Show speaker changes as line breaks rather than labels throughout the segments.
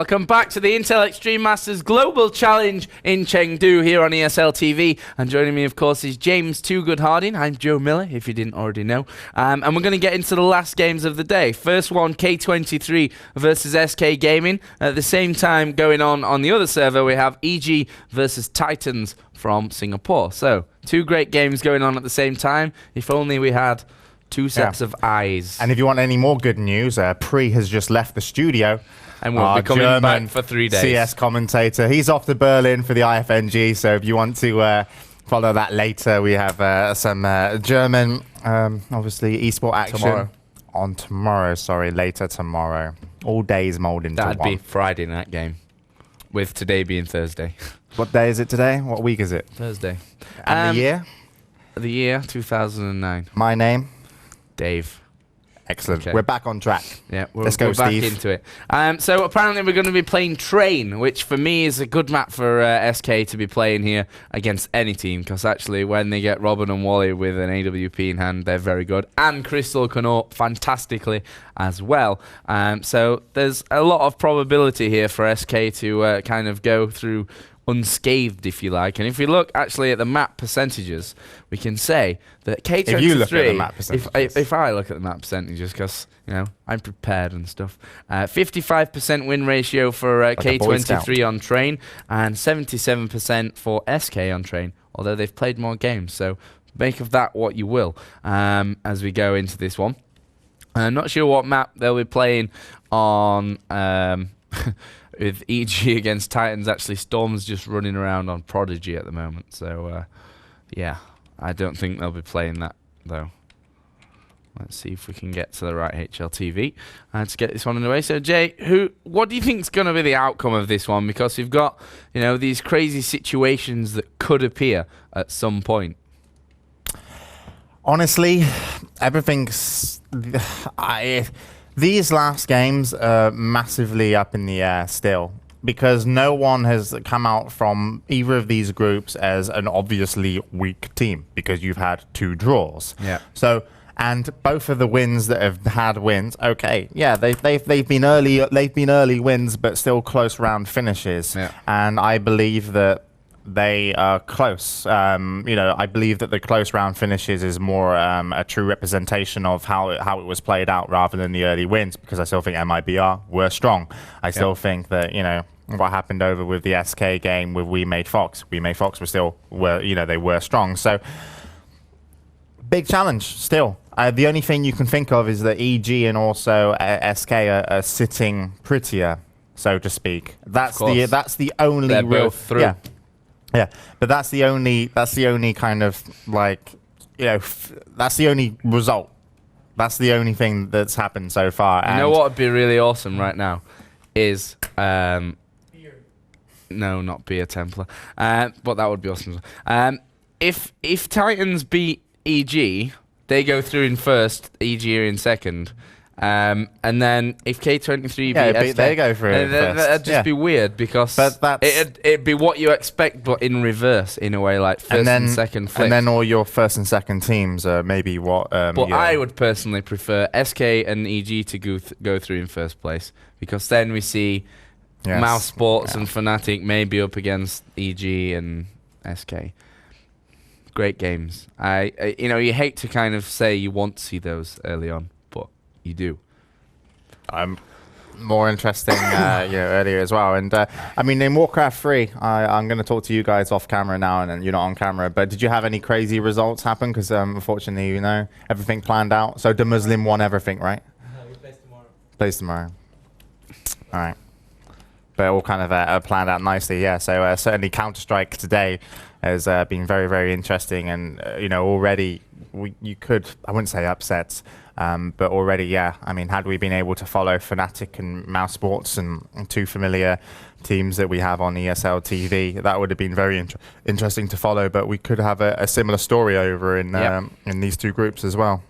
Welcome back to the Intel Extreme Masters Global Challenge in Chengdu here on ESL TV. And joining me, of course, is James Too Good Harding. I'm Joe Miller, if you didn't already know. And we're going to get into the last games of the day. First one, K23 versus SK Gaming. At the same time, going on the other server, we have EG versus Titans from Singapore. So, two great games going on at the same time. If only we had two sets of eyes.
And if you want any more good news, Pri has just left the studio.
And we'll be coming
German
back for 3 days.
CS commentator. He's off to Berlin for the IFNG, so if you want to follow that later, we have some German, obviously, esport action. Later tomorrow. All days mold into one.
That'd be Friday night game, with today being Thursday.
What day is it today? What week is it?
Thursday.
And the year?
The year, 2009.
My name?
Dave.
Excellent.
Okay.
We're back on track.
Yeah,
Let's go,
we're back
Steve.
into it. So apparently we're going to be playing Train, which for me is a good map for SK to be playing here against any team, because actually when they get Robin and Wally with an AWP in hand, they're very good. And Crystal can AWP fantastically as well. So there's a lot of probability here for SK to kind of go through unscathed, if you like. And if we look actually at the map percentages, we can say that K23,
if you look at the map percentages.
if I look at the map percentages, because I'm prepared and stuff, 55% win ratio for K23 on Train, and 77% for SK on Train, although they've played more games, so make of that what you will as we go into this one. I'm not sure what map they'll be playing on with EG against Titans. Actually, Storm's just running around on Prodigy at the moment. So, yeah, I don't think they'll be playing that, though. Let's see if we can get to the right HLTV to get this one underway. So, Jay, what do you think is going to be the outcome of this one? Because you've got, these crazy situations that could appear at some point.
Honestly, everything's... These last games are massively up in the air still, because no one has come out from either of these groups as an obviously weak team, because you've had 2 draws.
Yeah.
So, and both of the wins that have had wins, okay, yeah, they've been early wins, but still close round finishes.
Yeah.
And I believe that they are close. I believe that the close round finishes is more a true representation of how it was played out rather than the early wins, because I still think MIBR were strong. I still think that, what happened over with the SK game with We Made Fox they were strong. So big challenge still. The only thing you can think of is that EG and also SK are sitting prettier, so to speak. That's the only
They're
real
both through.
Yeah, but that's the only kind of that's the only result. That's the only thing that's happened so far.
You know what would be really awesome right now is
Beer.
no, not Beer Templar, but that would be awesome. If Titans beat EG, they go through in first, EG are in second. And then if K23 beat SK,
they go for it.
That'd just be weird, because it'd be what you expect, but in reverse, in a way, like first and second flips.
And then all your first and second teams are maybe what...
but I would personally prefer SK and EG to go through in first place, because then we see Mouse Sports and Fnatic maybe up against EG and SK. Great games. You hate to kind of say you want to see those early on, but you do.
More interesting earlier as well. And in Warcraft 3, I'm going to talk to you guys off camera now, and you're not on camera, but did you have any crazy results happen? Because unfortunately, everything planned out. So the Muslim won everything, right?
We tomorrow.
Plays tomorrow. All right. But all kind of planned out nicely, yeah. So certainly Counter-Strike today has been very, very interesting. And, already you could, I wouldn't say upsets, but already, yeah. Had we been able to follow Fnatic and Mouse Sports and 2 familiar teams that we have on ESL TV, that would have been very interesting to follow. But we could have a similar story over in these 2 groups as well.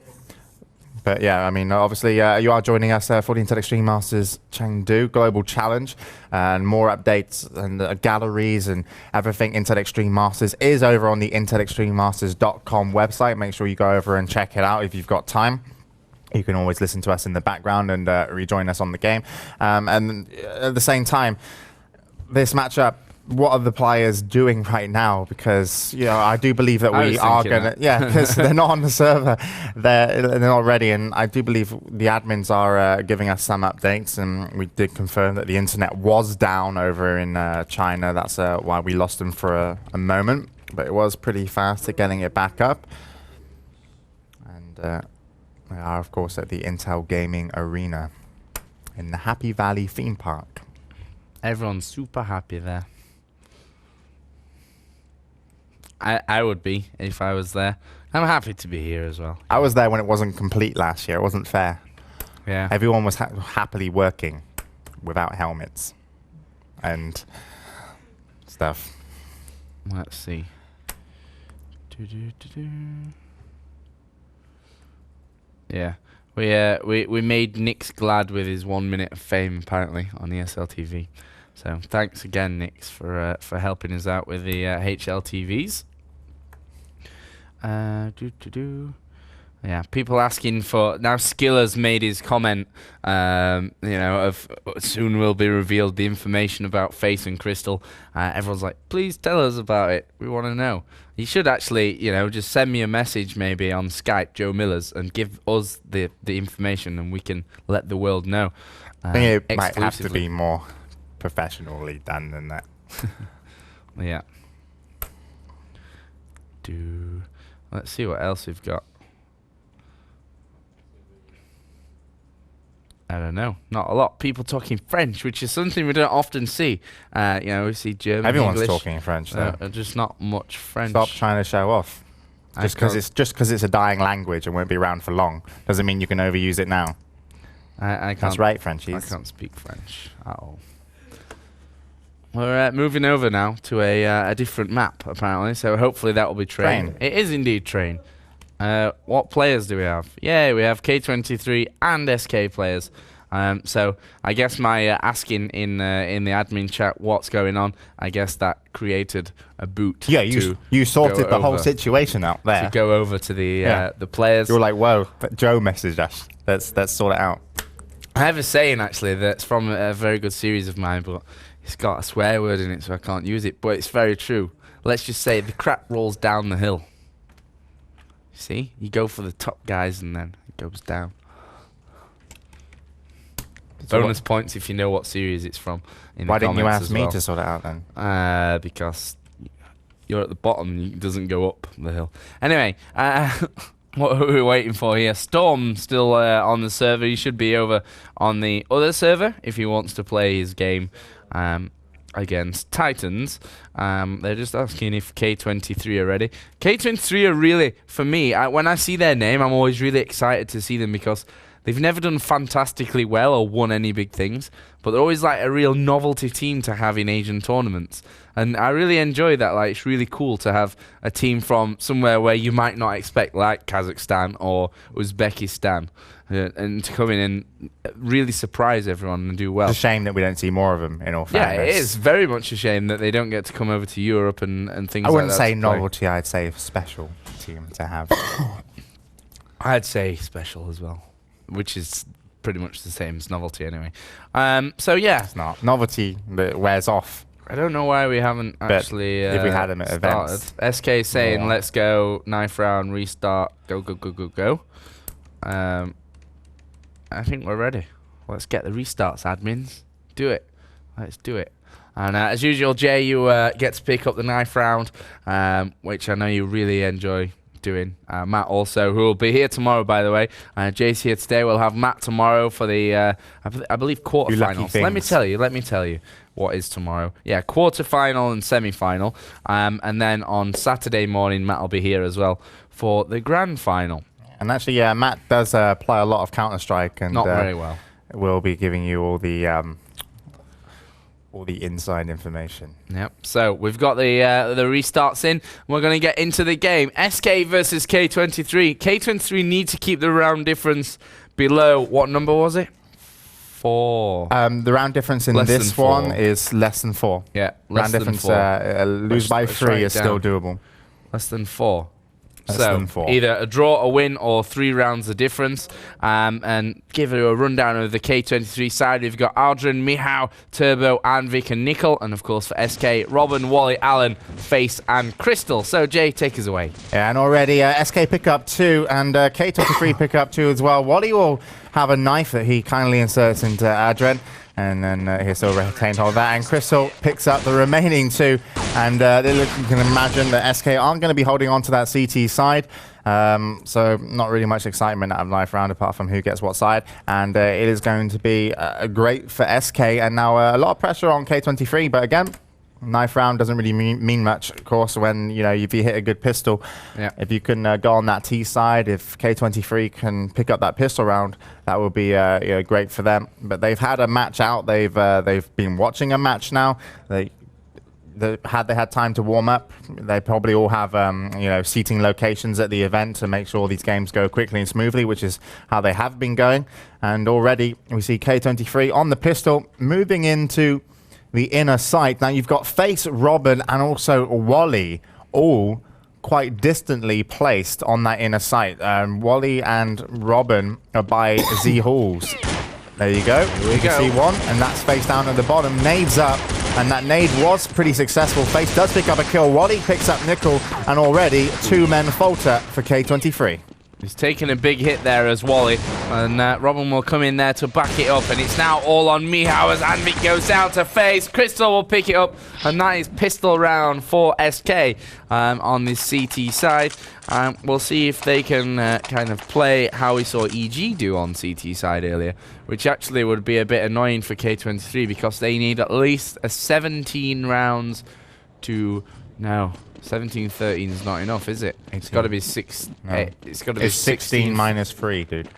But yeah, obviously you are joining us for the Intel Extreme Masters Chengdu Global Challenge, and more updates and galleries and everything Intel Extreme Masters is over on the intelextrememasters.com website. Make sure you go over and check it out if you've got time. you can always listen to us in the background and rejoin us on the game. And at the same time, this matchup, what are the players doing right now? Because I do believe that we are going to, because they're not on the server, they're not ready, and I do believe the admins are giving us some updates, and we did confirm that the internet was down over in China. That's why we lost them for a moment, but it was pretty fast at getting it back up. And we are, of course, at the Intel Gaming Arena in the Happy Valley theme park.
Everyone's super happy there. I would be if I was there. I'm happy to be here as well.
I was there when it wasn't complete last year. It wasn't fair.
Yeah.
Everyone was happily working without helmets and stuff.
Let's see. Yeah. We made Nix glad with his 1 minute of fame apparently on ESL TV. So thanks again, Nix, for helping us out with the HLTVs. Yeah, people asking for now. Skiller's made his comment. Of soon will be revealed the information about Face and Crystal. Everyone's like, please tell us about it. We want to know. You should actually, just send me a message maybe on Skype, Joe Millers, and give us the information, and we can let the world know.
I think it might have to be more professionally done than that.
Yeah. Let's see what else we've got. I don't know. Not a lot. People talking French, which is something we don't often see. We see German,
Everyone's
English,
talking French, though.
Just not much French.
Stop trying to show off. Just because it's a dying language and won't be around for long doesn't mean you can overuse it now.
I can't.
That's right, Frenchies.
I can't speak French at all. We're moving over now to a different map, apparently. So hopefully that will be Train. It is indeed Train. What players do we have? Yeah, we have K23 and SK players. So I guess my asking in the admin chat what's going on, I guess that created a boot.
Yeah, you sorted the whole situation out there.
To go over to the players.
You were like, whoa, Joe messaged us. Let's sort it out.
I have a saying actually that's from a very good series of mine, but it's got a swear word in it, so I can't use it. But it's very true. Let's just say the crap rolls down the hill. See, you go for the top guys and then it goes down. Bonus points if you know what series it's from.
Why didn't you ask me to sort it out then?
Because you're at the bottom and it doesn't go up the hill. Anyway, what are we waiting for here? Storm still on the server. He should be over on the other server if he wants to play his game against Titans. They're just asking if K23 are ready. K23 are really, for me, when I see their name, I'm always really excited to see them because they've never done fantastically well or won any big things, but they're always like a real novelty team to have in Asian tournaments. And I really enjoy that. Like, it's really cool to have a team from somewhere where you might not expect, like Kazakhstan or Uzbekistan, and to come in and really surprise everyone and do well.
It's a shame that we don't see more of them, in all fairness.
Yeah, it is very much a shame that they don't get to come over to Europe and things like that.
I wouldn't say novelty, I'd say special team to have.
I'd say special as well, which is pretty much the same as novelty anyway. So yeah.
It's not. Novelty that wears off.
I don't know why we haven't actually
if we had them at
started.
events.
SK saying, let's go, knife round, restart, go. I think we're ready. Let's get the restarts, admins. Do it. Let's do it. And as usual, Jay, you get to pick up the knife round, which I know you really enjoy doing. Matt also, who will be here tomorrow, by the way. Jay's here today. We'll have Matt tomorrow for the, I believe, quarterfinals. Let me tell you what is tomorrow. Yeah, quarterfinal and semi-final. And then on Saturday morning, Matt will be here as well for the grand final.
And actually, yeah, Matt does play a lot of Counter-Strike, and
not very well.
We'll be giving you all the inside information.
Yep. So we've got the restarts in. We're going to get into the game. SK versus K23. K23 need to keep the round difference below. What number was it? 4.
The round difference in this one is less than 4.
Yeah.
Round difference. Lose by 3 is still doable.
Less than 4. So either a draw, a win, or 3 rounds of difference. And give you a rundown of the K23 side. We've got Aldrin, Mihao, Turbo, Anvik, and Nickel. And of course for SK, Robin, Wally, Alan, Face, and Crystal. So Jay, take us away.
Yeah, and already SK pick up 2 and K23 pick up 2 as well. Wally will have a knife that he kindly inserts into Adren. And then he'll still retain hold of that. And Crystal picks up the remaining 2. And you can imagine that SK aren't going to be holding on to that CT side. So not really much excitement out of knife round apart from who gets what side. And it is going to be great for SK. And now a lot of pressure on K23. But again, knife round doesn't really mean much, of course, when if you hit a good pistol. Yeah. If you can go on that T side, if K23 can pick up that pistol round, that would be great for them. But they've had a match out. They've been watching a match now. They had time to warm up. They probably all have seating locations at the event to make sure these games go quickly and smoothly, which is how they have been going. And already we see K23 on the pistol moving into the inner sight. Now you've got Face, Robin, and also Wally all quite distantly placed on that inner sight. Wally and Robin are by Z Halls. There you go. You can see one, and that's Face down at the bottom. Nades up, and that nade was pretty successful. Face does pick up a kill. Wally picks up Nickel, and already 2 men falter for K23.
He's taking a big hit there as Wally, and Robin will come in there to back it up, and it's now all on Mihao as Anvik goes down to Face. Crystal will pick it up, and that is pistol round for SK on this CT side. We'll see if they can kind of play how we saw EG do on CT side earlier, which actually would be a bit annoying for K23 because they need at least a 17 rounds to now. 17-13 is not enough, is it? It's got to be 6. No. It's got to be
16 minus 3, dude.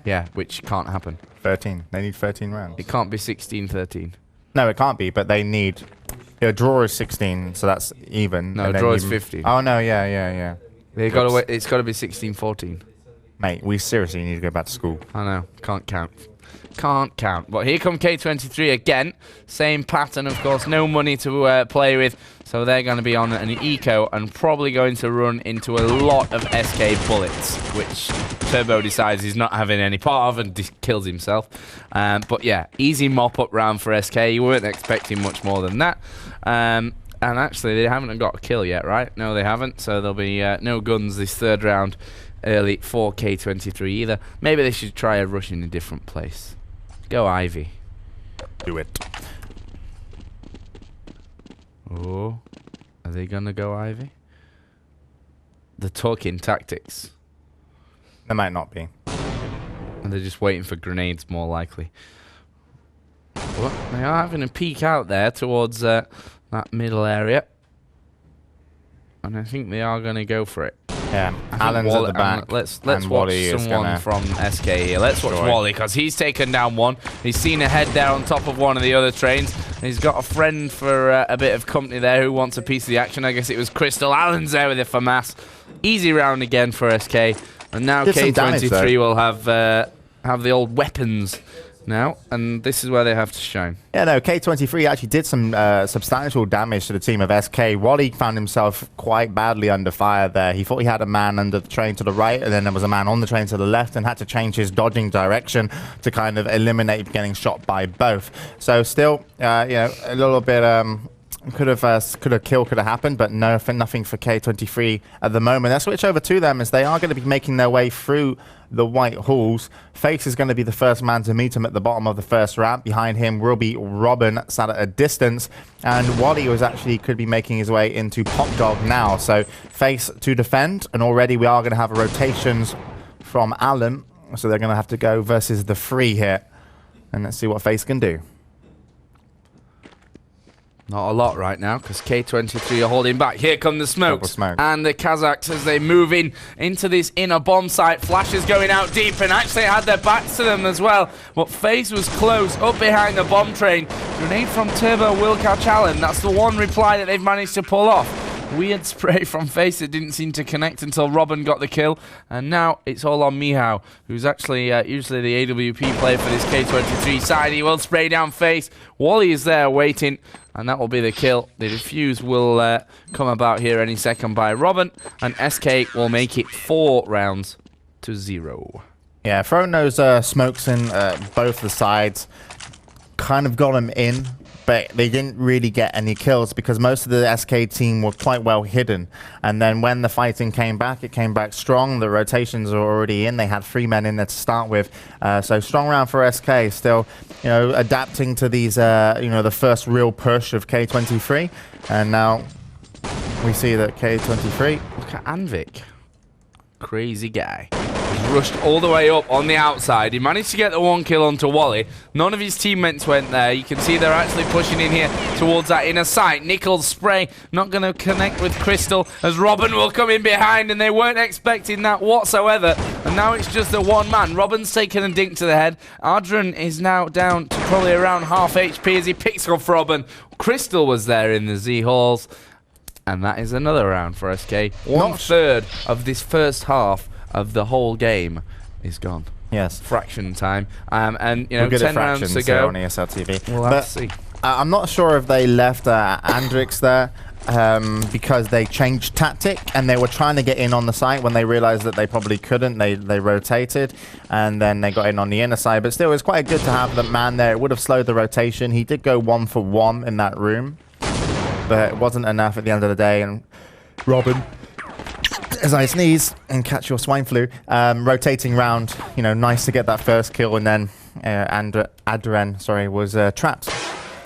Yeah, which can't happen.
13. They need 13 rounds.
It can't be 16-13.
No, it can't be, but they need... A draw is 16, so that's even.
No, draw is 15.
Oh, no, yeah.
It's got to be 16-14.
Mate, we seriously need to go back to school.
I know. Can't count. Can't count. But here come K23 again. Same pattern, of course. No money to play with. So they're going to be on an eco and probably going to run into a lot of SK bullets, which Turbo decides he's not having any part of and kills himself. But yeah, easy mop-up round for SK. You weren't expecting much more than that. And actually, they haven't got a kill yet, right? No, they haven't. So there'll be no guns this 3rd round early for K23 either. Maybe they should try a rush in a different place. Go Ivy.
Do it.
Oh, are they gonna go Ivy? They're talking tactics.
They might not be.
And they're just waiting for grenades, more likely. But they are having a peek out there towards that middle area. And I think they are gonna go for it.
Yeah, Alan's at the back.
Let's watch someone from SK here. Let's watch Wally, because he's taken down one. He's seen a head there on top of one of the other trains. He's got a friend for a bit of company there who wants a piece of the action. I guess it was Crystal. Alan's there with it for mass. Easy round again for SK. And now K23 will have the old weapons now, and this is where they have to shine.
Yeah, no, K23 actually did some substantial damage to the team of SK. Wally found himself quite badly under fire there. He thought he had a man under the train to the right, and then there was a man on the train to the left, and had to change his dodging direction to kind of eliminate getting shot by both. So still, a little bit... could have happened, but nothing for K23 at the moment. Let's switch over to them as they are going to be making their way through the White Halls. Face is going to be the first man to meet him at the bottom of the first ramp. Behind him will be Robin, sat at a distance, and Wally could be making his way into Pop Dog now. So Face to defend, and already we are going to have rotations from Alan, so they're going to have to go versus the 3 here, and let's see what Face can do.
Not a lot right now, because K23 are holding back. Here come the smokes. And the Kazakhs as they move into this inner bomb site. Flashes going out deep, and actually had their backs to them as well. But Face was close, up behind the bomb train. Grenade from Turbo will catch Allen. That's the one reply that they've managed to pull off. Weird spray from Face. It didn't seem to connect until Robin got the kill. And now it's all on Mihao, who's actually usually the AWP player for this K23 side. He will spray down Face. Wally is there waiting, and that will be the kill. The defuse will come about here any second by Robin, and SK will make it 4-0.
Yeah, throwing those smokes in both the sides kind of got them in, but they didn't really get any kills because most of the SK team were quite well hidden. And then when the fighting came back, it came back strong. The rotations are already in. They had 3 men in there to start with. So strong round for SK, still, you know, adapting to these, you know, the first real push of K23. And now we see that K23...
Look at Anvik. Crazy guy. He's rushed all the way up on the outside. He managed to get the 1 kill onto Wally. None of his teammates went there. You can see they're actually pushing in here towards that inner site. Nickel's spray not going to connect with Crystal as Robin will come in behind, and they weren't expecting that whatsoever. And now it's just the 1 man. Robin's taken a dink to the head. Adrian is now down to probably around half HP as he picks off Robin. Crystal was there in the Z halls. And that is another round for SK. 1/3 of this first half of the whole game is gone.
Yes.
Fraction time. And, you know, 10 rounds to
go
go.
on ESL TV.
We'll have to see.
I'm not sure if they left Andrix there because they changed tactic and they were trying to get in on the site. When they realized that they probably couldn't, they rotated and then they got in on the inner side. But still, it was quite good to have the man there. It would have slowed the rotation. He did go 1 for 1 in that room, but it wasn't enough at the end of the day. And Robin, as I sneeze and catch your swine flu, rotating round, you know, nice to get that first kill, and then Adren, sorry, was trapped.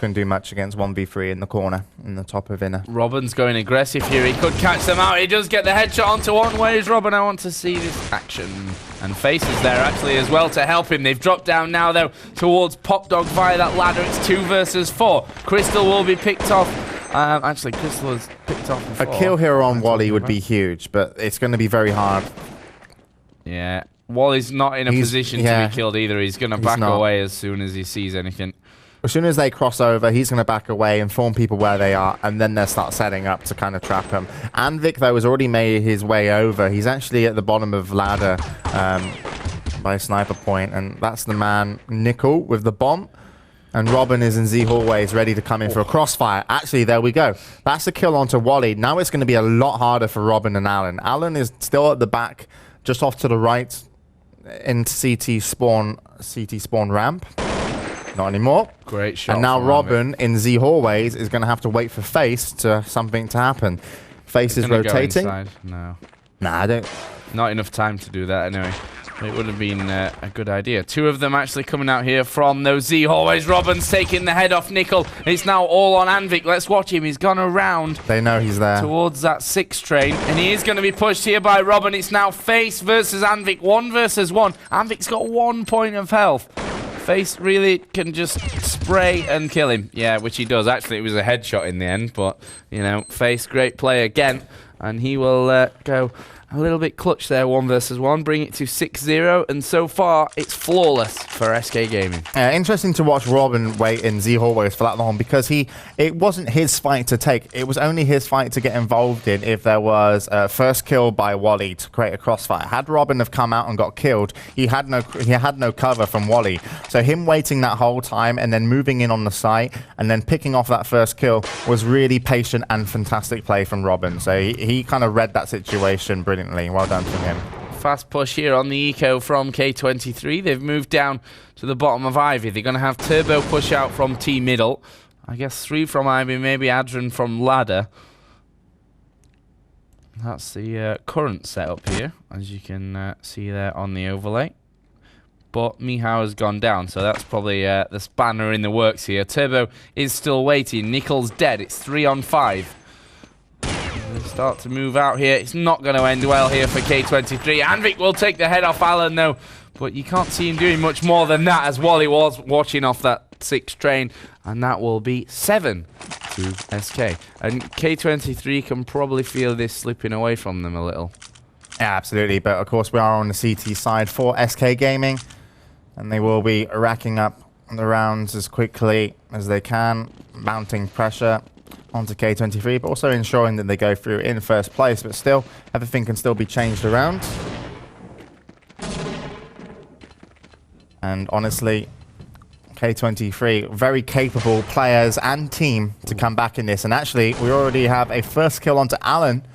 Couldn't do much against 1v3 in the corner, in the top of inner.
Robin's going aggressive here. He could catch them out. He does get the headshot onto one. Where's Robin? I want to see this action. And Face is there actually as well to help him. They've dropped down now, though, towards Pop Dog via that ladder. It's 2 versus 4. Crystal will be picked off. Actually, Crystal was picked off before.
A kill here on Wally would be huge, but it's going to be very hard.
Yeah. Wally's not in a position to be killed either. He's going to back away as soon as he sees anything.
As soon as they cross over, he's going to back away, inform people where they are, and then they'll start setting up to kind of trap him. Anvik, though, has already made his way over. He's actually at the bottom of ladder by sniper point, and that's the man, Nickel, with the bomb. And Robin is in Z hallways, ready to come in for a crossfire. Actually, there we go. That's a kill onto Wally. Now it's going to be a lot harder for Robin and Alan. Alan is still at the back, just off to the right, in CT spawn ramp. Not anymore.
Great shot.
And now Robin in Z hallways is going to have to wait for Face to something to happen. Face is rotating.
No.
Nah, I don't.
Not enough time to do that anyway. It would have been a good idea. 2 of them actually coming out here from those Z hallways. Robin's taking the head off Nickel. It's now all on Anvik. Let's watch him. He's gone around.
They know he's there.
Towards that 6 train. And he is going to be pushed here by Robin. It's now Face versus Anvik. 1 versus 1. Anvik's got 1 point of health. Face really can just spray and kill him. Yeah, which he does. Actually, it was a headshot in the end. But, you know, Face, great play again. And he will go a little bit clutch there, 1 versus 1, bring it to 6-0, and so far it's flawless for SK Gaming.
Interesting to watch Robin wait in Z hallways for that long, because it wasn't his fight to take. It was only his fight to get involved in if there was a first kill by Wally to create a crossfire. Had Robin have come out and got killed, he had no cover from Wally. So him waiting that whole time and then moving in on the site and then picking off that first kill was really patient and fantastic play from Robin. So he kind of read that situation brilliantly. Well done from him.
Fast push here on the eco from K23. They've moved down to the bottom of Ivy. They're going to have turbo push out from T middle. I guess 3 from Ivy, maybe Adrian from ladder. That's the current setup here, as you can see there on the overlay. But Mihao has gone down, so that's probably the spanner in the works here. Turbo is still waiting. Nickel's dead. It's 3 on 5. They start to move out here. It's not going to end well here for K23. Anvik will take the head off Alan, though. But you can't see him doing much more than that, as Wally was watching off that 6 train. And that will be 7 to SK. And K23 can probably feel this slipping away from them a little.
Yeah, absolutely. But, of course, we are on the CT side for SK Gaming. And they will be racking up the rounds as quickly as they can, mounting pressure. onto K23, but also ensuring that they go through in first place. But still, everything can still be changed around. And honestly, K23, very capable players and team to come back in this. And actually, we already have a first kill onto Alan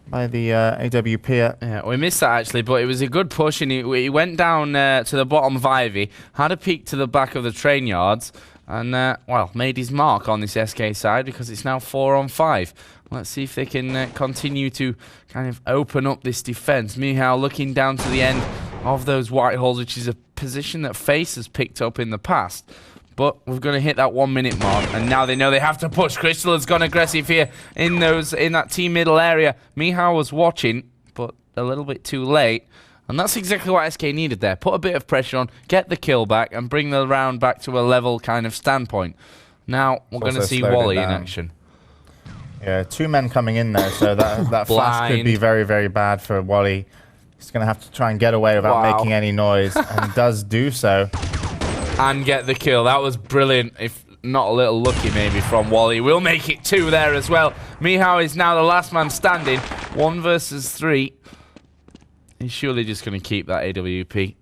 by the AWP.
Yeah, we missed that actually, but it was a good push, and he went down to the bottom of Ivy, had a peek to the back of the train yards, and, well, made his mark on this SK side because it's now 4-on-5. Let's see if they can continue to kind of open up this defense. Michal looking down to the end of those white holes, which is a position that FaZe has picked up in the past. But we're going to hit that 1 minute mark, and now they know they have to push. Crystal has gone aggressive here in that team middle area. Michal was watching, but a little bit too late. And that's exactly what SK needed there. Put a bit of pressure on, get the kill back, and bring the round back to a level kind of standpoint. Now we're going to see Wally in action.
Yeah, 2 men coming in there, so that flash could be very, very bad for Wally. He's going to have to try and get away without making any noise, and does do so.
And get the kill. That was brilliant, if not a little lucky maybe from Wally. We'll make it 2 there as well. Michal is now the last man standing. 1 versus 3. He's surely just going to keep that AWP.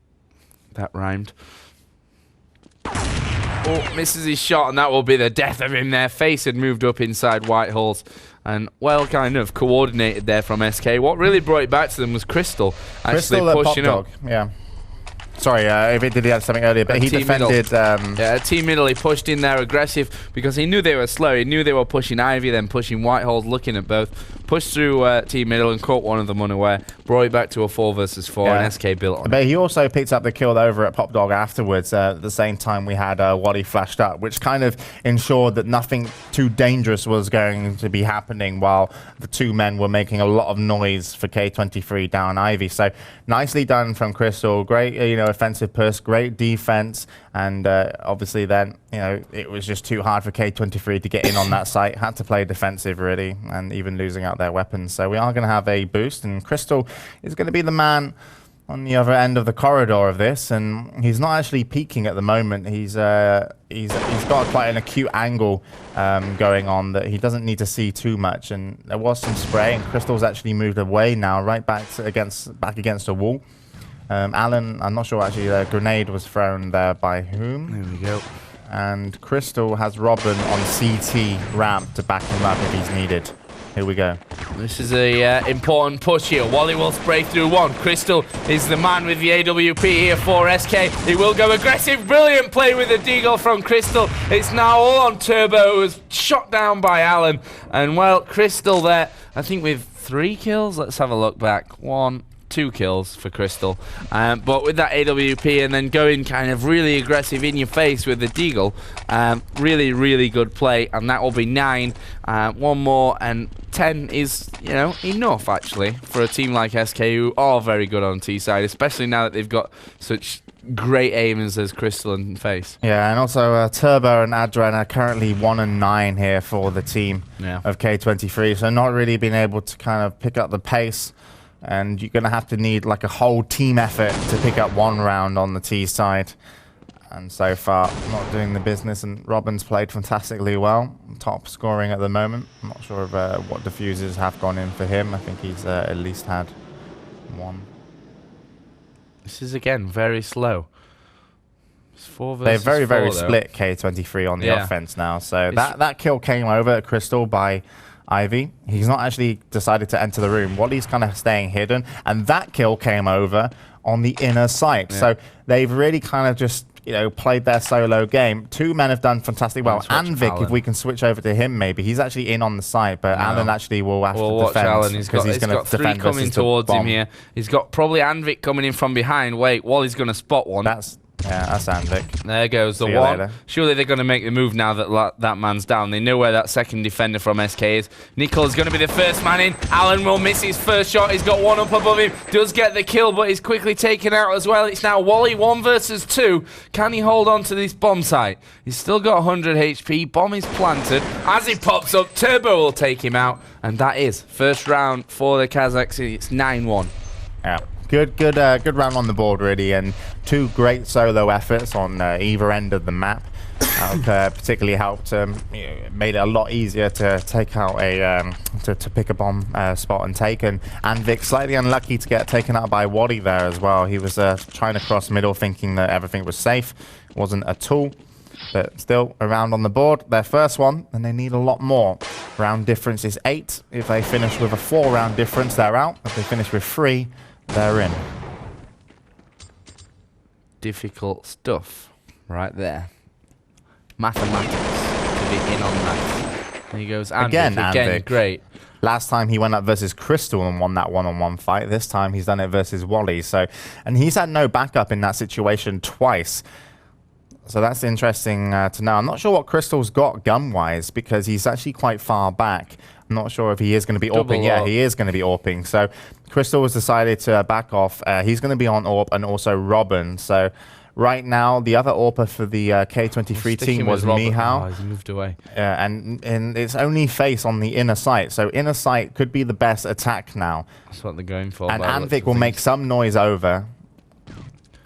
That rhymed. Oh, misses his shot, and that will be the death of him there. FaZe had moved up inside white holes and well kind of coordinated there from SK. What really brought it back to them was Crystal actually pushing up.
Yeah. Sorry, if it did have something earlier, but he defended...
yeah, team middle, he pushed in there aggressive because he knew they were slow. He knew they were pushing Ivy, then pushing white holes, looking at both. Pushed through team middle and caught one of them unaware. Brought it back to a 4 versus 4, and SK built on it.
But he also picked up the kill over at Pop Dog afterwards. At the same time, we had Wally flashed up, which kind of ensured that nothing too dangerous was going to be happening while the 2 men were making a lot of noise for K23 down Ivy. So nicely done from Crystal. Great, offensive push, great defense, and obviously then, it was just too hard for K23 to get in on that site. Had to play defensive really, and even losing out their weapons. So we are going to have a boost, and Crystal is going to be the man on the other end of the corridor of this, and he's not actually peeking at the moment. He's got quite an acute angle going on that he doesn't need to see too much, and there was some spray, and Crystal's actually moved away now, right back against a wall. Alan, I'm not sure actually, the grenade was thrown there by whom?
There we go.
And Crystal has Robin on CT ramp to back him up if he's needed. Here we go.
This is a important push here. Wally will spray through 1. Crystal is the man with the AWP here for SK. He will go aggressive. Brilliant play with the deagle from Crystal. It's now all on Turbo, who was shot down by Alan. And, well, Crystal there, I think with 3 kills. Let's have a look back. 1, 2 kills for Crystal, but with that AWP and then going kind of really aggressive in your face with the deagle, really, really good play, and that will be 9. 1 more, and 10 is, enough actually for a team like SK, who are very good on T side, especially now that they've got such great aimers as Crystal and FaZe.
Yeah, and also Turbo and Adren are currently 1 and 9 here for the team of K23, so not really being able to kind of pick up the pace. And you're going to have to need like a whole team effort to pick up 1 round on the T side. And so far, not doing the business. And Robin's played fantastically well. Top scoring at the moment. I'm not sure of what diffusers have gone in for him. I think he's at least had 1.
This is, again, very slow. It's 4 versus
They're very,
4,
very
though.
split, K23, on the offense now. So that kill came over at Crystal by Ivy. He's not actually decided to enter the room. Wally's kind of staying hidden, and that kill came over on the inner site. So they've really kind of just played their solo game. 2 men have done fantastic well. Anvik, if we can switch over to him, maybe he's actually in on the site, but Alan actually will have to defend.
Alan. He's got 3 coming towards him here. He's got probably Anvik coming in from behind. Wait, Wally's going to spot one.
That's Anvik.
There goes the 1. Later. Surely they're going to make the move now that that man's down. They know where that second defender from SK is. Nickel's going to be the first man in. Alan will miss his first shot. He's got 1 up above him. Does get the kill, but he's quickly taken out as well. It's now Wally 1 versus 2. Can he hold on to this bomb site? He's still got 100 HP. Bomb is planted. As he pops up, Turbo will take him out. And that is first round for the Kazakhs. It's 9-1.
Yeah. Good round on the board, really, and 2 great solo efforts on either end of the map. Particularly helped, made it a lot easier to take out a, to pick a bomb spot and take. And Vic slightly unlucky to get taken out by Wally there as well. He was trying to cross middle thinking that everything was safe. Wasn't at all. But still, a round on the board. Their first one, and they need a lot more. Round difference is 8. If they finish with a 4-round difference, they're out. If they finish with 3, they're in.
Difficult stuff right there. Mathematics to be in on that. There he goes. Again, great.
Last time he went up versus Crystal and won that one-on-one fight. This time he's done it versus Wally. So, and he's had no backup in that situation twice. So that's interesting to know. I'm not sure what Crystal's got gun-wise because he's actually quite far back. I'm not sure if he is going to be AWPing. Yeah, he is going to be AWPing. So Crystal has decided to back off. He's going to be on AWP and also Robin. So right now, the other AWPer for the K23 team was Mihao.
Oh, he's moved away.
And it's only face on the inner sight. So inner sight could be the best attack now.
That's what they're going for.
And Anvik will make some noise over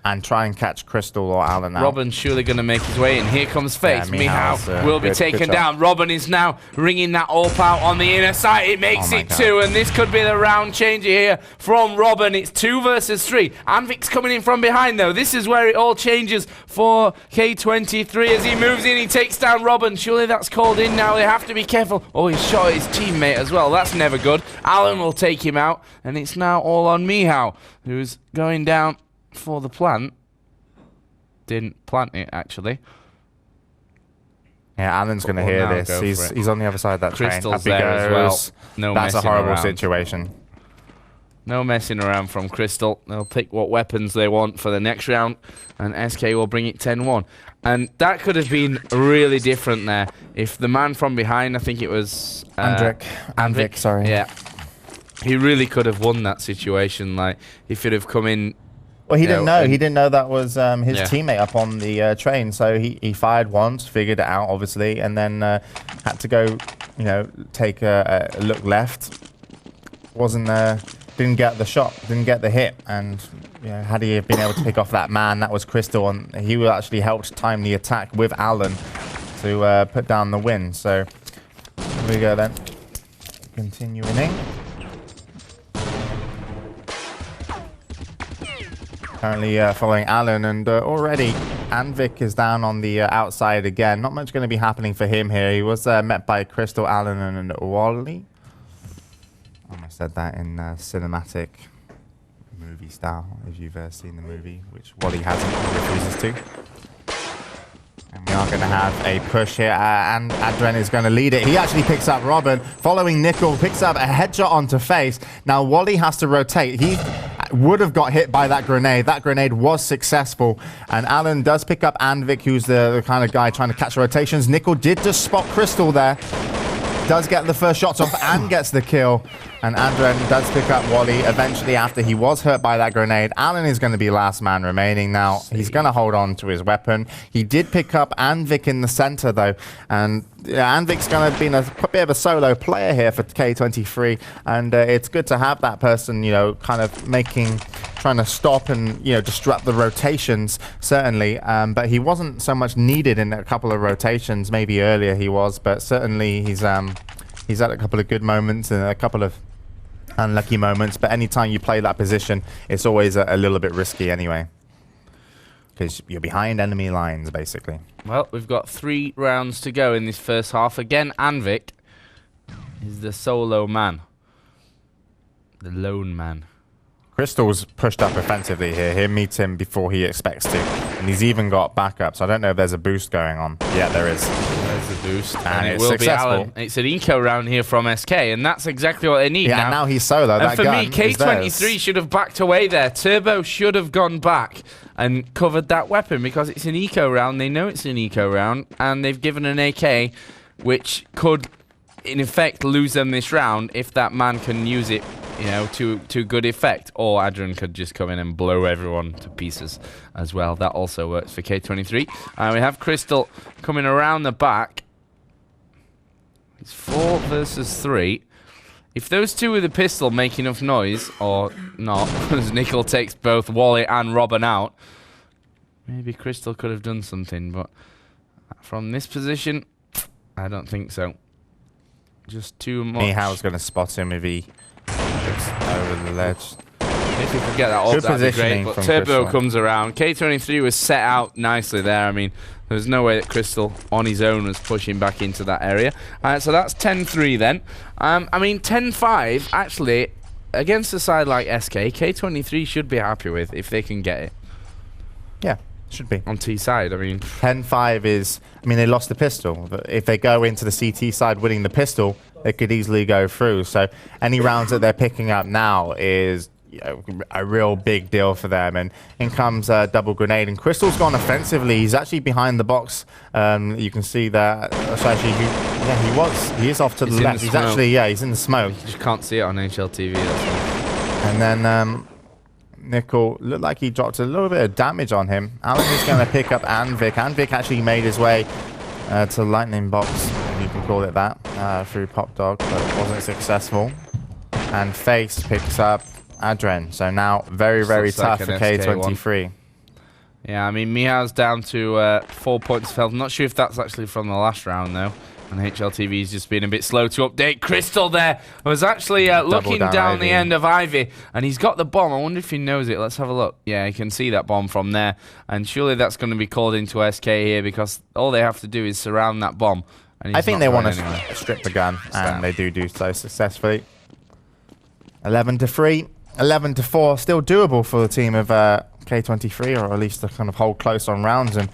and try and catch Crystal or Alan out.
Robin's surely going to make his way in. Here comes Face. Mihao will be taken down. Robin is now ringing that AWP out on the inner side. It makes it 2, and this could be the round changer here from Robin. It's 2 versus 3. Anvik's coming in from behind, though. This is where it all changes for K23. As he moves in, he takes down Robin. Surely that's called in now. They have to be careful. Oh, he shot his teammate as well. That's never good. Alan will take him out, and it's now all on Mihao, who's going down for the plant. Didn't plant it, actually.
Yeah, Alan's going to hear this. He's on the other side of that
Crystal's
train.
there as well. No
That's a horrible
around.
situation.
No messing around from Crystal. They'll pick what weapons they want for the next round, and SK will bring it 10-1. And that could have been really different there if the man from behind, I think it was
Anvik, sorry.
Yeah. He really could have won that situation. Like, he could have come in.
Well, he didn't know. He didn't know that was his teammate up on the train. So he fired once, figured it out, obviously, and then had to go, take a look left. Didn't get the shot, didn't get the hit, and had he been able to pick off that man, that was Crystal, and he actually helped time the attack with Alan to put down the win. So here we go then. Continuing in. Currently following Alan, and already Anvik is down on the outside again. Not much going to be happening for him here. He was met by Crystal, Alan, and Wally. I almost said that in cinematic movie style, if you've seen the movie, which Wally hasn't, refuses to. And we are going to have a push here, and Adren is going to lead it. He actually picks up Robin, following Nickel, picks up a headshot onto Face. Now Wally has to rotate. He would have got hit by that grenade. That grenade was successful, and Alan does pick up Anvik, who's the kind of guy trying to catch rotations. Nickel did just spot Crystal there. Does get the first shots off and gets the kill. And Adren does pick up Wally eventually after he was hurt by that grenade. Alan is going to be last man remaining now. He's going to hold on to his weapon. He did pick up Anvik in the center, though. And Anvik's going to be a bit of a solo player here for K23. And it's good to have that person, kind of trying to stop and, disrupt the rotations, certainly. But he wasn't so much needed in a couple of rotations. Maybe earlier he was, but certainly he's had a couple of good moments and a couple of unlucky moments. But anytime you play that position, it's always a little bit risky anyway, because you're behind enemy lines, basically.
Well, we've got 3 rounds to go in this first half. Again, Anvik is the solo man, the lone man.
Crystal's pushed up offensively here. He'll meet him before he expects to. And he's even got backup, so I don't know if there's a boost going on. Yeah, there is.
There's a boost.
And
it
it's
will
successful.
be Alan. It's an eco round here from SK, and that's exactly what they need
Yeah, now he's solo.
And
that
for
gun
me, K23 should have backed away there. Turbo should have gone back and covered that weapon, because it's an eco round. They know it's an eco round, and they've given an AK, which could, in effect, lose them this round if that man can use it to good effect, or Adrian could just come in and blow everyone to pieces as well. That also works for K23. And we have Crystal coming around the back. It's 4 versus 3. If those two with a pistol make enough noise, or not, as Nickel takes both Wally and Robin out, maybe Crystal could have done something, but from this position, I don't think so. Just too much.
Mihal's going to spot him if he looks over the ledge.
If he could get that up, that'd be great. But Turbo comes around. K23 was set out nicely there. I mean, there was no way that Crystal on his own was pushing back into that area. So that's 10-3 then. I mean, 10-5, actually, against a side like SK, K23 should be happy with if they can get it.
Yeah, should be.
On T side, I mean.
10-5 is, I mean, they lost the pistol. If they go into the CT side winning the pistol, they could easily go through. So any rounds that they're picking up now is a real big deal for them. And in comes double grenade, and Crystal's gone offensively. He's actually behind the box. You can see that. So actually, he is off to the left. He's actually, he's in the smoke.
You just can't see it on HLTV.
And then Nickel looked like he dropped a little bit of damage on him. Alan is going to pick up Anvik. Anvik actually made his way to Lightning Box, if you can call it that, through Pop Dog, but it wasn't successful. And Face picks up Adren. So now very, very tough for K23.
Yeah, I mean, Miha's down to 4 points of health. I'm not sure if that's actually from the last round, though. And HLTV's just been a bit slow to update. Crystal there was actually looking down the end of Ivy, and he's got the bomb. I wonder if he knows it. Let's have a look. Yeah, he can see that bomb from there. And surely that's going to be called into SK here, because all they have to do is surround that bomb. And
I think they want to strip the gun, and they do so successfully. 11-3, 11-4, still doable for the team of K23, or at least to kind of hold close on rounds, and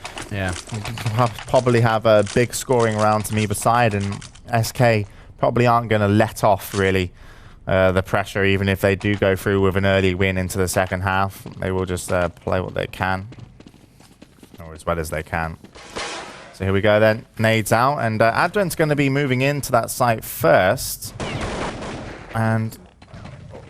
probably have a big scoring round to either side, and SK probably aren't going to let off really the pressure, even if they do go through with an early win into the second half. They will just play what they can, or as well as they can. So here we go then, nades out, and Adren's going to be moving into that site first, and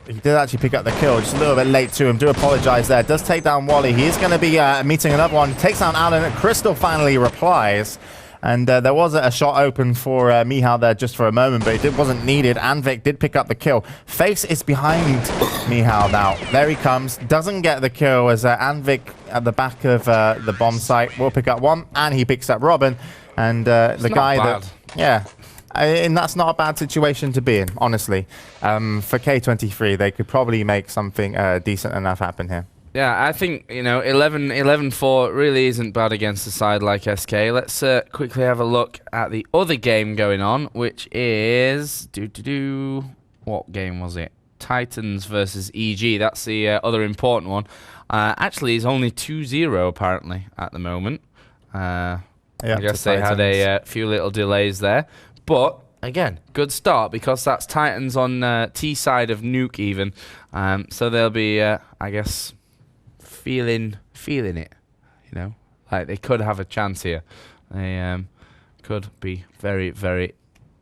he did actually pick up the kill, just a little bit late to him. Do apologize there. Does take down Wally. He is going to be meeting another one. Takes down Alan. Crystal finally replies. And there was a shot open for Mihal there just for a moment, but it wasn't needed. Anvik did pick up the kill. Face is behind Mihal now. There he comes. Doesn't get the kill as Anvik at the back of the bomb site will pick up one. And he picks up Robin. And the guy that... Yeah. And that's not a bad situation to be in, honestly. For K23, they could probably make something decent enough happen here.
Yeah, I think, 11-4 really isn't bad against a side like SK. Let's quickly have a look at the other game going on, which is... What game was it? Titans versus EG. That's the other important one. Actually, it's only 2-0, apparently, at the moment. I guess they had a few little delays there. But, again, good start, because that's Titans on T side of Nuke even. So they'll be, I guess, feeling it, Like they could have a chance here. They could be very, very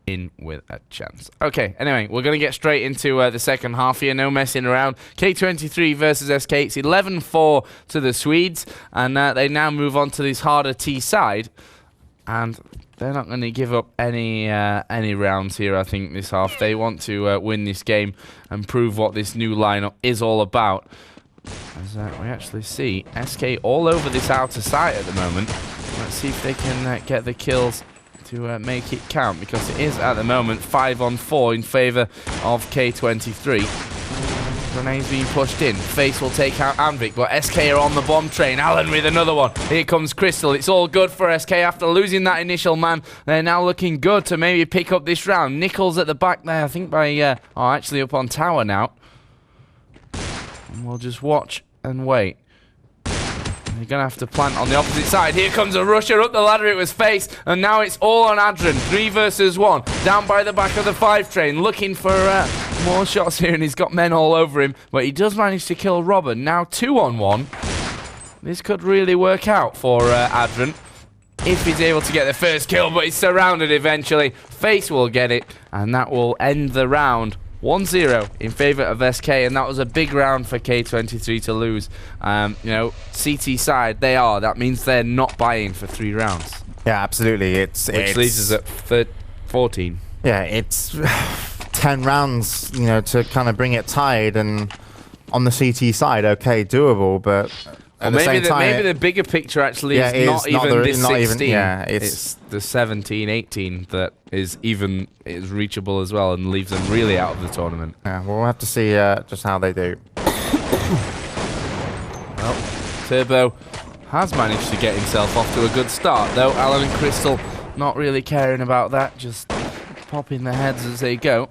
in with a chance. Okay, anyway, we're going to get straight into the second half here. No messing around. K23 versus SK. It's 11-4 to the Swedes. And they now move on to this harder T side. And... they're not going to give up any rounds here, I think, this half. They want to win this game and prove what this new lineup is all about. As we actually see SK all over this outer site at the moment. Let's see if they can get the kills to make it count, because it is at the moment 5-on-4 in favour of K23. Grenades being pushed in. Face will take out Anvik, but SK are on the bomb train. Alan with another one. Here comes Crystal. It's all good for SK after losing that initial man. They're now looking good to maybe pick up this round. Nichols at the back there, I think by... actually up on tower now. And we'll just watch and wait. You're going to have to plant on the opposite side. Here comes a rusher up the ladder. It was Face. And now it's all on Adren. 3 versus 1. Down by the back of the 5 train. Looking for more shots here. And he's got men all over him. But he does manage to kill Robin. Now 2-on-1. This could really work out for Adren. If he's able to get the first kill. But he's surrounded eventually. Face will get it. And that will end the round. 1-0 in favour of SK, and that was a big round for K23 to lose. CT side, they are. That means they're not buying for 3 rounds.
Yeah, absolutely.
Which leaves us at 14.
Yeah, it's 10 rounds, to kind of bring it tied, and on the CT side, okay, doable, but at the same time,
maybe the bigger picture actually is not even this 16. It's the 17, 18 that is reachable as well and leaves them really out of the tournament.
Yeah, we'll have to see just how they do.
Well, Turbo has managed to get himself off to a good start, though. Alan and Crystal not really caring about that, just popping their heads as they go.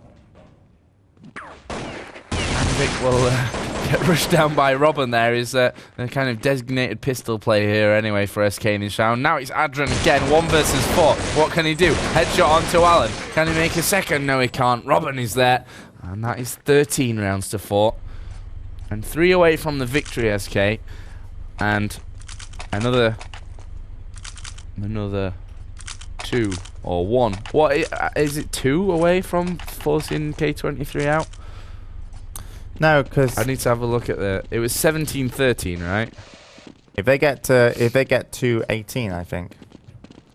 And Vic will get rushed down by Robin there. Is a kind of designated pistol play here anyway for SK in this round. Now it's Adrian again, 1 versus 4. What can he do? Headshot onto Alan. Can he make a second? No, he can't. Robin is there. And that is 13 rounds to 4. And 3 away from the victory, SK. And another 2 or 1. What is it? 2 away from forcing K23 out?
No, because
I need to have a look at it was 17-13, right?
If they get to 18, I think,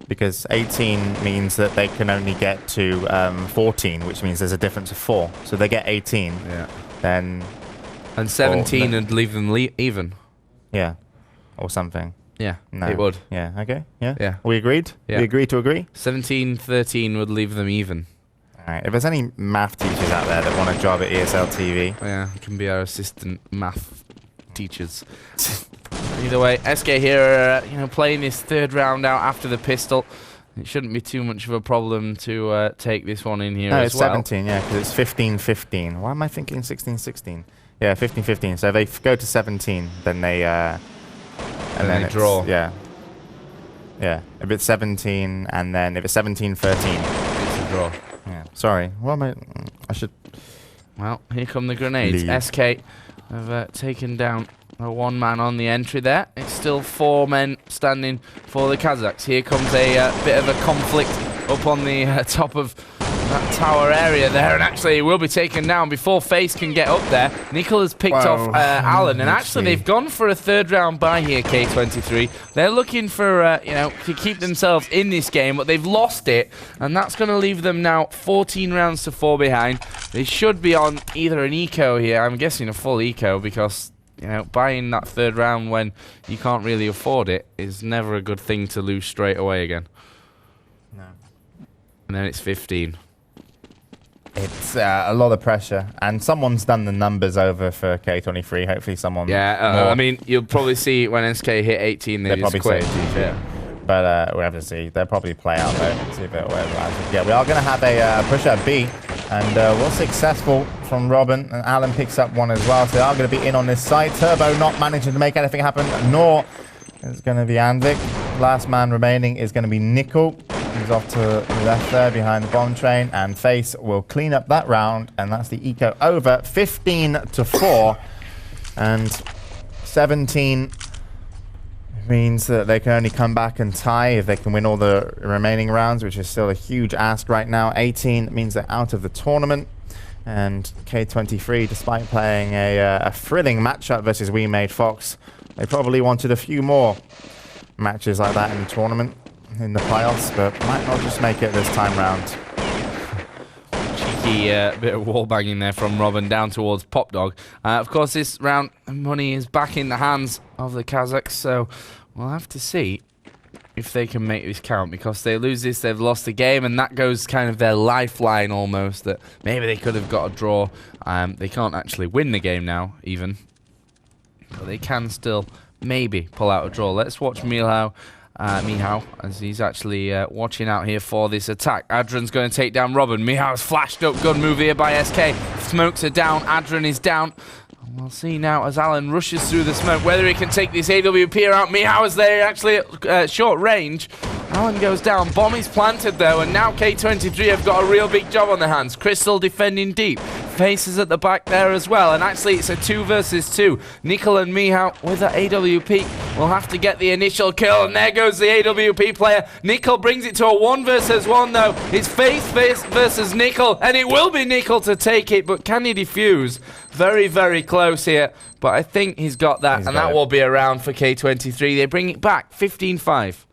because 18 means that they can only get to 14, which means there's a difference of 4. So they get 18.
Yeah.
Then.
And 17 would leave them even.
Yeah. Or something.
Yeah,
no.
it would.
Yeah, okay. Yeah.
Yeah.
We agreed?
Yeah.
We agreed to agree?
17-13 would leave them even.
Alright, if there's any math teachers out there that want a job at ESL TV.
Yeah, it can be our assistant math teachers. Either way, SK here, playing this 3rd round out after the pistol. It shouldn't be too much of a problem to take this one in here as well.
No, it's 17, yeah, because it's 15-15. Why am I thinking 16-16? Yeah, 15-15. So if they go to 17, then they... and then
they draw.
Yeah. Yeah. If it's 17, and then if it's 17-13.
It's a draw.
Yeah. Sorry. What am I should...
Well, here come the grenades.
Leave.
SK have taken down a 1 man on the entry there. It's still 4 men standing for the Kazakhs. Here comes a bit of a conflict up on the top of that tower area there, and actually he will be taken down before FaZe can get up there. Nickel has picked off Alan, and actually they've gone for a 3rd round bye here, K23. They're looking for, to keep themselves in this game, but they've lost it, and that's going to leave them now 14 rounds to 4 behind. They should be on either an eco here, I'm guessing a full eco, because, buying that 3rd round when you can't really afford it is never a good thing to lose straight away again.
No.
And then it's 15.
It's a lot of pressure, and someone's done the numbers over for K23. Hopefully, someone.
Yeah, I mean, you'll probably see when SK hit 18, they just
probably
quit.
Say yeah. But we'll have to see. They'll probably play out though. See if it lands. Yeah, we are going to have a push at B, and was successful from Robin, and Alan picks up 1 as well. So they are going to be in on this side. Turbo not managing to make anything happen, nor is going to be Anvik. Last man remaining is going to be Nickel. He's off to the left there behind the bomb train, and FaZe will clean up that round, and that's the eco over. 15-4, and 17 means that they can only come back and tie if they can win all the remaining rounds, which is still a huge ask right now. 18 means they're out of the tournament, and K23, despite playing a thrilling matchup versus We Made Fox, they probably wanted a few more matches like that in the tournament, in the playoffs, but might not just make it this time round.
Cheeky bit of wall banging there from Robin down towards Pop Dog. Of course, this round money is back in the hands of the Kazakhs, so we'll have to see if they can make this count, because they lose this, they've lost the game, and that goes kind of their lifeline almost, that maybe they could have got a draw. They can't actually win the game now, even, but they can still maybe pull out a draw. Let's watch Mihao, as he's actually watching out here for this attack. Adrian's going to take down Robin. Mihao's flashed up. Good move here by SK. Smokes are down. Adrian is down. And we'll see now as Alan rushes through the smoke whether he can take this AWP out. Mihao is there actually at short range. Alan goes down. Bomb is planted though, and now K23 have got a real big job on their hands. Crystal defending deep. Faces at the back there as well, and actually it's a 2 versus 2. Nickel and Mihao with the AWP will have to get the initial kill, and there goes the AWP player. Nickel brings it to a 1 versus 1 though. It's FaZe versus Nickel, and it will be Nickel to take it, but can he defuse? Very, very close here, but I think he's got that, and that will be a round for K23. They bring it back, 15-5.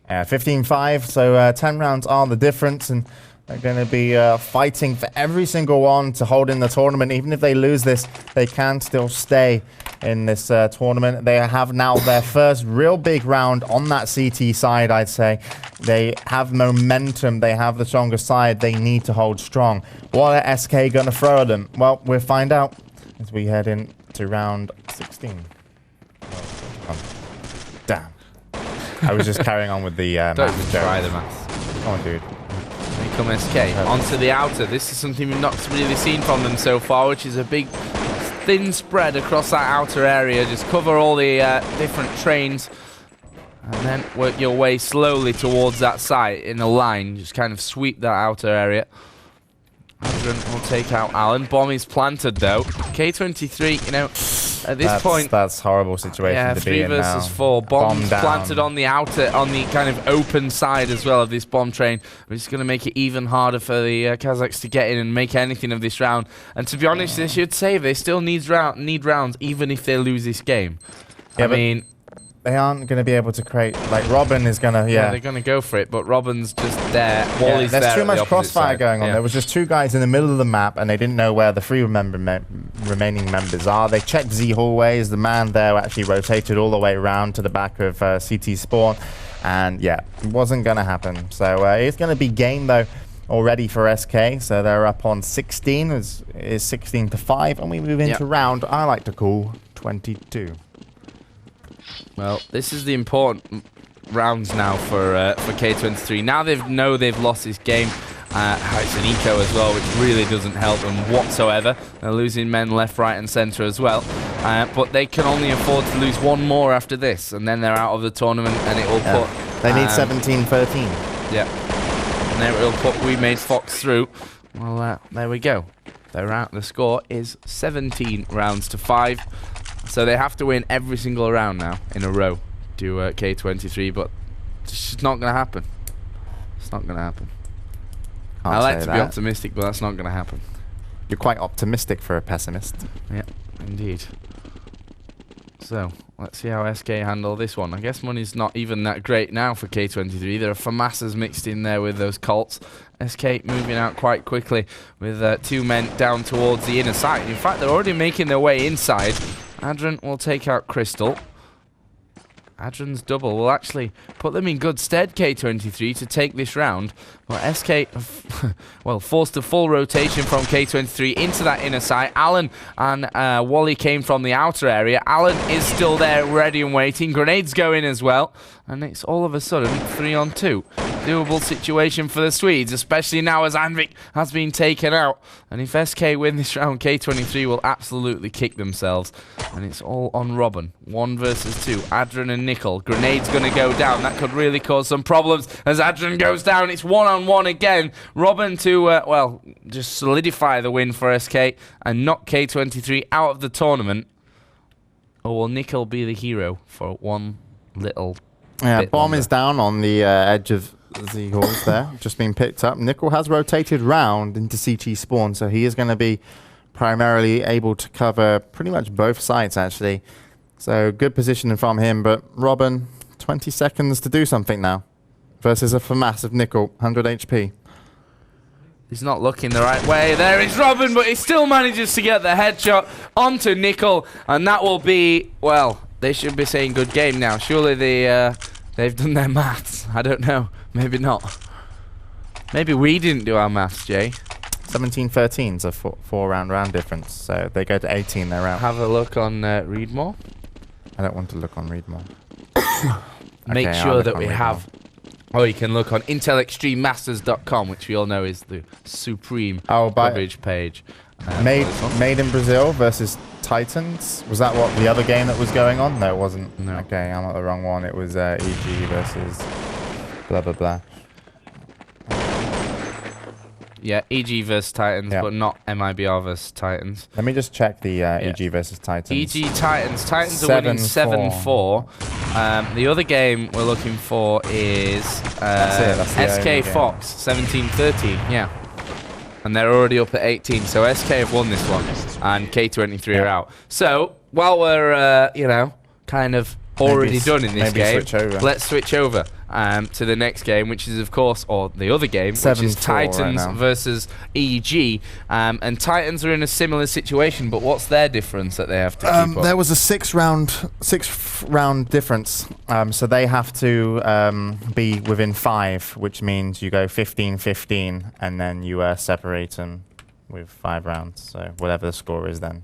15-5, so 10 rounds are the difference, and They're going to be fighting for every single one to hold in the tournament. Even if they lose this, they can still stay in this tournament. They have now their first real big round on that CT side, I'd say. They have momentum. They have the stronger side. They need to hold strong. What are SK going to throw at them? Well, we'll find out as we head into round 16. Damn. I was just carrying on with the
Don't even try the maths.
Come on, dude.
Here come SK onto the outer. This is something we've not really seen from them so far, which is a big thin spread across that outer area. Just cover all the different trains and then work your way slowly towards that site in a line. Just kind of sweep that outer area. Adrian will take out Alan. Bomb is planted though. K23, you know, at this point,
that's a horrible situation to be in now.
3 versus 4. Bomb's planted on the outer, on the kind of open side as well of this bomb train, which is going to make it even harder for the Kazakhs to get in and make anything of this round. And to be honest, they should save. They still need rounds, even if they lose this game.
Yeah,
I mean,
they aren't going to be able to create. Like Robin is going to,
yeah, they're going to go for it, but Robin's just there. Wally's there.
There's too much crossfire
side.
going on. There was just 2 guys in the middle of the map, and they didn't know where the 3 remaining members are. They checked Z hallways. The man there actually rotated all the way around to the back of CT spawn, and yeah, it wasn't going to happen. So it's going to be game though already for SK. So they're up on 16. Is 16-5, and we move into round I like to call 22.
Well, this is the important rounds now for K23. Now they know they've lost this game. It's an eco as well, which really doesn't help them whatsoever. They're losing men left, right, and centre as well. But they can only afford to lose 1 more after this, and then they're out of the tournament, and it will put.
They need 17-13.
Yeah, and then it will put We Made Fox through. Well, there we go. They're out. The score is 17 rounds to 5. So they have to win every single round now in a row to K23, but it's just not going to happen. It's not going to happen. I like to be optimistic, but that's not going to happen.
You're quite optimistic for a pessimist.
Yeah, indeed. So, let's see how SK handle this one. I guess money's not even that great now for K23. There are FAMASas mixed in there with those Colts. SK moving out quite quickly with 2 men down towards the inner side. In fact, they're already making their way inside. Adrian will take out Crystal. Adrian's double will actually put them in good stead, K23, to take this round. Well, SK, well, forced a full rotation from K23 into that inner side. Alan and Wally came from the outer area. Alan is still there, ready and waiting. Grenades go in as well. And it's all of a sudden 3-on-2. Doable situation for the Swedes, especially now as Anvik has been taken out. And if SK win this round, K23 will absolutely kick themselves. And it's all on Robin. 1 versus 2. Adrian and Nickel. Grenade's going to go down. That could really cause some problems as Adrian goes down. It's 1-on-1 again. Robin to, well, just solidify the win for SK and knock K23 out of the tournament. Or will Nickel be the hero for one little bit
bomb
longer?
is down on the edge of the halls there. Just been picked up. Nickel has rotated round into CT spawn, so he is going to be primarily able to cover pretty much both sides, actually. So good positioning from him, but Robin, 20 seconds to do something now versus a massive Nickel, 100 HP.
He's not looking the right way. There is Robin, but he still manages to get the headshot onto Nickel, and that will be, well, they should be saying good game now. Surely they've done their maths. I don't know. Maybe not. Maybe we didn't do our maths, Jay.
17-13 is a 4-round difference, so they go to 18, they're out.
Have a look on Read More.
I don't want to look on Read More.
Make sure that we have... Oh, you can look on intelextrememasters.com, which we all know is the supreme coverage page.
Made in Brazil versus Titans. Was that what the other game that was going on? No, it wasn't.
No.
Okay, I'm at the wrong one. It was EG versus blah, blah, blah.
Yeah, EG versus Titans, but not MIBR versus Titans.
Let me just check the EG versus Titans.
EG Titans. Titans are winning 7-4. The other game we're looking for is SK Fox, 17-13. Yeah. And they're already up at 18, so SK have won this one, and K23 are out. So, while we're, you know, kind of already done in this game, let's switch over. to the next game, which is, of course, or the other game, which is
7-4
Titans
right now.
versus EG. And Titans are in a similar situation, but what's their difference that they have to keep up?
There was a six round difference. So they have to be within 5, which means you go 15-15, and then you separate them with 5 rounds. So whatever the score is, then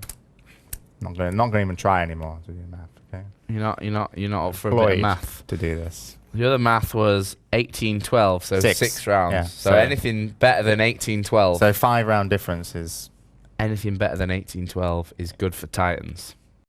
not going to even try anymore to do math. Okay.
You're not up for a bit of math
to do this.
The other math was 18-12, so 6 rounds.
Yeah,
so
so
anything better than 18-12.
So 5 round difference is.
Anything better than 18-12 is good for Titans.